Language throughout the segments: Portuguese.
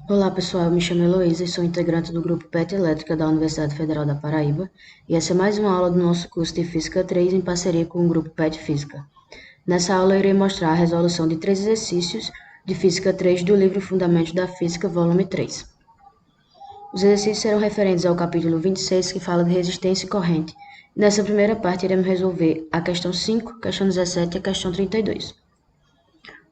Olá pessoal, eu me chamo Heloísa e sou integrante do grupo PET Elétrica da Universidade Federal da Paraíba e essa é mais uma aula do nosso curso de Física 3 em parceria com o grupo PET Física. Nessa aula eu irei mostrar a resolução de 3 exercícios de Física 3 do livro Fundamentos da Física, volume 3. Os exercícios serão referentes ao capítulo 26, que fala de resistência e corrente. Nessa primeira parte iremos resolver a questão 5, questão 17 e a questão 32.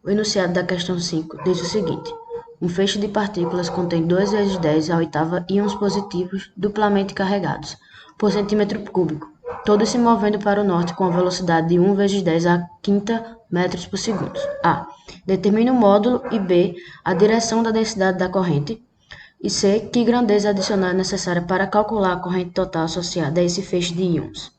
O enunciado da questão 5 diz o seguinte: um feixe de partículas contém 2 vezes 10 à oitava íons positivos duplamente carregados por centímetro cúbico, todos se movendo para o norte com a velocidade de 1 vezes 10 à quinta metros por segundo. A. Determine o módulo e B. A direção da densidade da corrente. E C. Que grandeza adicional é necessária para calcular a corrente total associada a esse feixe de íons.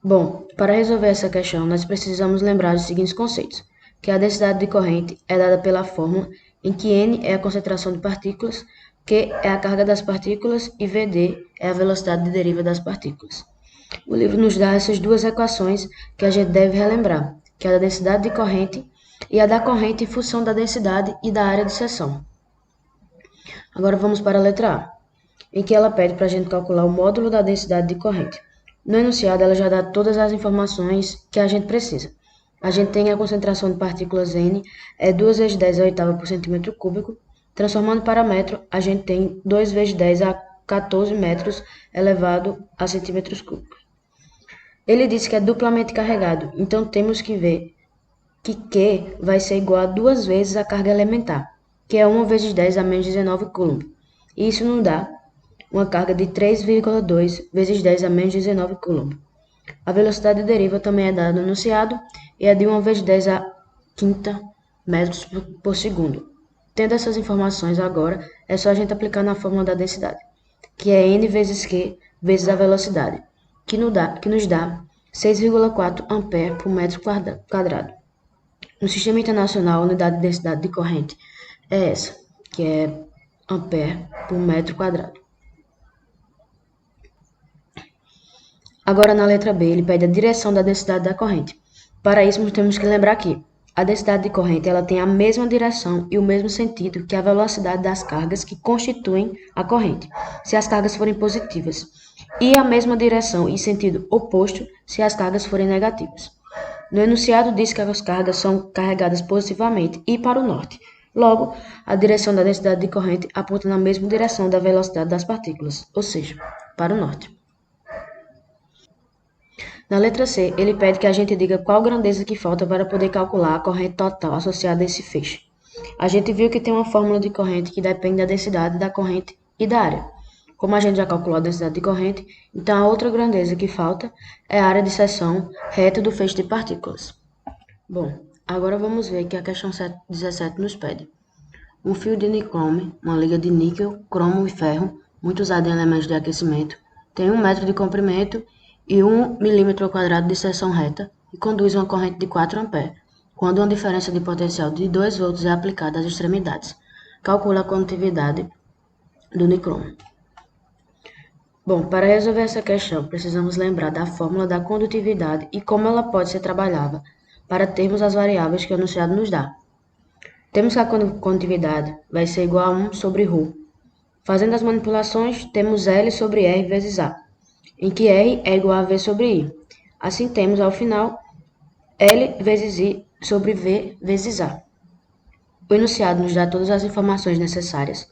Bom, para resolver essa questão, nós precisamos lembrar os seguintes conceitos, que a densidade de corrente é dada pela fórmula em que N é a concentração de partículas, Q é a carga das partículas e VD é a velocidade de deriva das partículas. O livro nos dá essas duas equações que a gente deve relembrar, que é a da densidade de corrente e a da corrente em função da densidade e da área de seção. Agora vamos para a letra A, em que ela pede para a gente calcular o módulo da densidade de corrente. No enunciado, ela já dá todas as informações que a gente precisa. A gente tem a concentração de partículas N, é 2 vezes 10 à oitava por centímetro cúbico. Transformando para metro, a gente tem 2 vezes 10 a 14 metros elevado a centímetros cúbicos. Ele disse que é duplamente carregado, então temos que ver que Q vai ser igual a 2 vezes a carga elementar, que é 1 vezes 10 a menos 19 coulomb. E isso nos dá uma carga de 3,2 vezes 10 a menos 19 coulomb. A velocidade de deriva também é dada no enunciado e é de 1 vezes 10 a quinta metros por segundo. Tendo essas informações agora, é só a gente aplicar na fórmula da densidade, que é N vezes Q vezes a velocidade, que nos dá 6,4 ampere por metro quadrado. No Sistema Internacional, a unidade de densidade de corrente é essa, que é ampere por metro quadrado. Agora, na letra B, ele pede a direção da densidade da corrente. Para isso, nós temos que lembrar que a densidade de corrente ela tem a mesma direção e o mesmo sentido que a velocidade das cargas que constituem a corrente, se as cargas forem positivas, e a mesma direção e sentido oposto se as cargas forem negativas. No enunciado diz que as cargas são carregadas positivamente e para o norte. Logo, a direção da densidade de corrente aponta na mesma direção da velocidade das partículas, ou seja, para o norte. Na letra C, ele pede que a gente diga qual grandeza que falta para poder calcular a corrente total associada a esse feixe. A gente viu que tem uma fórmula de corrente que depende da densidade da corrente e da área. Como a gente já calculou a densidade de corrente, então a outra grandeza que falta é a área de seção reta do feixe de partículas. Bom, agora vamos ver que a questão 17 nos pede. Um fio de nicrome, uma liga de níquel, cromo e ferro, muito usado em elementos de aquecimento, tem 1 metro de comprimento e 1 milímetro ao quadrado de seção reta e conduz uma corrente de 4 ampere, quando uma diferença de potencial de 2 volts é aplicada às extremidades. Calcula a condutividade do nicrome. Bom, para resolver essa questão, precisamos lembrar da fórmula da condutividade e como ela pode ser trabalhada para termos as variáveis que o enunciado nos dá. Temos que a condutividade vai ser igual a 1 sobre ρ. Fazendo as manipulações, temos L sobre R vezes A, em que R é igual a V sobre I. Assim temos, ao final, L vezes I sobre V vezes A. O enunciado nos dá todas as informações necessárias.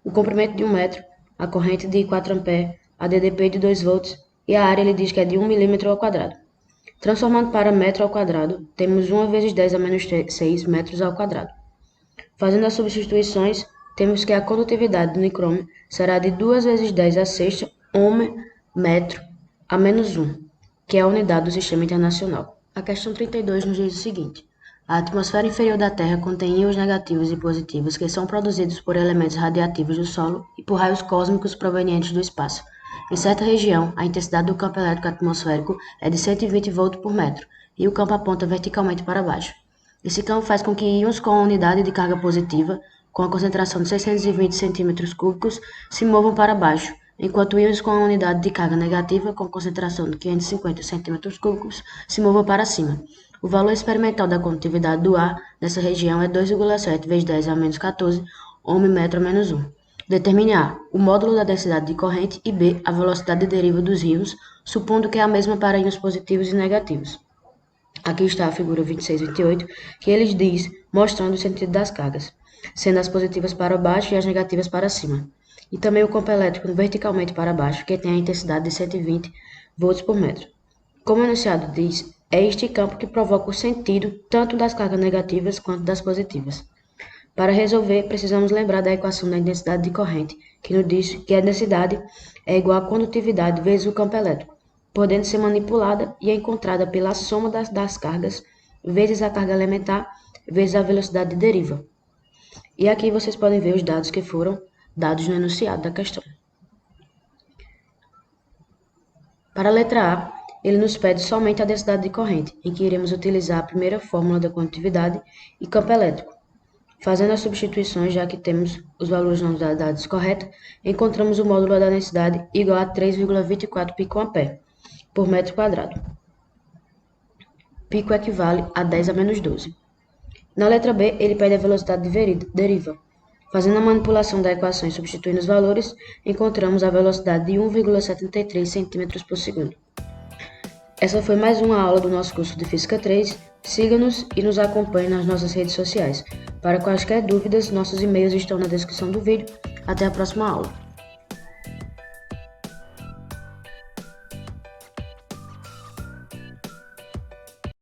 O comprimento de 1 metro, a corrente de 4 ampere, a DDP de 2 volts e a área ele diz que é de 1 milímetro ao quadrado. Transformando para metro ao quadrado, temos 1 vezes 10 a menos 6 metros ao quadrado. Fazendo as substituições, temos que a condutividade do nicrome será de 2 vezes 10 a sexta ohm metro a menos 1, que é a unidade do Sistema Internacional. A questão 32 nos diz o seguinte: a atmosfera inferior da Terra contém íons negativos e positivos que são produzidos por elementos radiativos do solo e por raios cósmicos provenientes do espaço. Em certa região, a intensidade do campo elétrico atmosférico é de 120 volts por metro e o campo aponta verticalmente para baixo. Esse campo faz com que íons com a unidade de carga positiva, com a concentração de 620 cm3, se movam para baixo, enquanto íons com a unidade de carga negativa, com concentração de 550 cm3, se movam para cima. O valor experimental da condutividade do ar nessa região é 2,7 vezes 10 a menos 14 ohm-metro a menos 1. Determine A, o módulo da densidade de corrente, e B, a velocidade de deriva dos íons, supondo que é a mesma para íons positivos e negativos. Aqui está a figura 26 e 28, que eles diz, mostrando o sentido das cargas, sendo as positivas para baixo e as negativas para cima. E também o campo elétrico verticalmente para baixo, que tem a intensidade de 120 volts por metro. Como o enunciado diz, é este campo que provoca o sentido tanto das cargas negativas quanto das positivas. Para resolver, precisamos lembrar da equação da intensidade de corrente, que nos diz que a densidade é igual à condutividade vezes o campo elétrico, podendo ser manipulada e é encontrada pela soma das cargas vezes a carga elementar vezes a velocidade de deriva. E aqui vocês podem ver os dados que foram dados no enunciado da questão. Para a letra A, ele nos pede somente a densidade de corrente, em que iremos utilizar a primeira fórmula da condutividade e campo elétrico. Fazendo as substituições, já que temos os valores nos dados corretos, encontramos o módulo da densidade igual a 3,24 picoampere por metro quadrado. Pico equivale a 10 a menos 12. Na letra B, ele pede a velocidade de deriva. Fazendo a manipulação da equação e substituindo os valores, encontramos a velocidade de 1,73 cm por segundo. Essa foi mais uma aula do nosso curso de Física 3. Siga-nos e nos acompanhe nas nossas redes sociais. Para quaisquer dúvidas, nossos e-mails estão na descrição do vídeo. Até a próxima aula.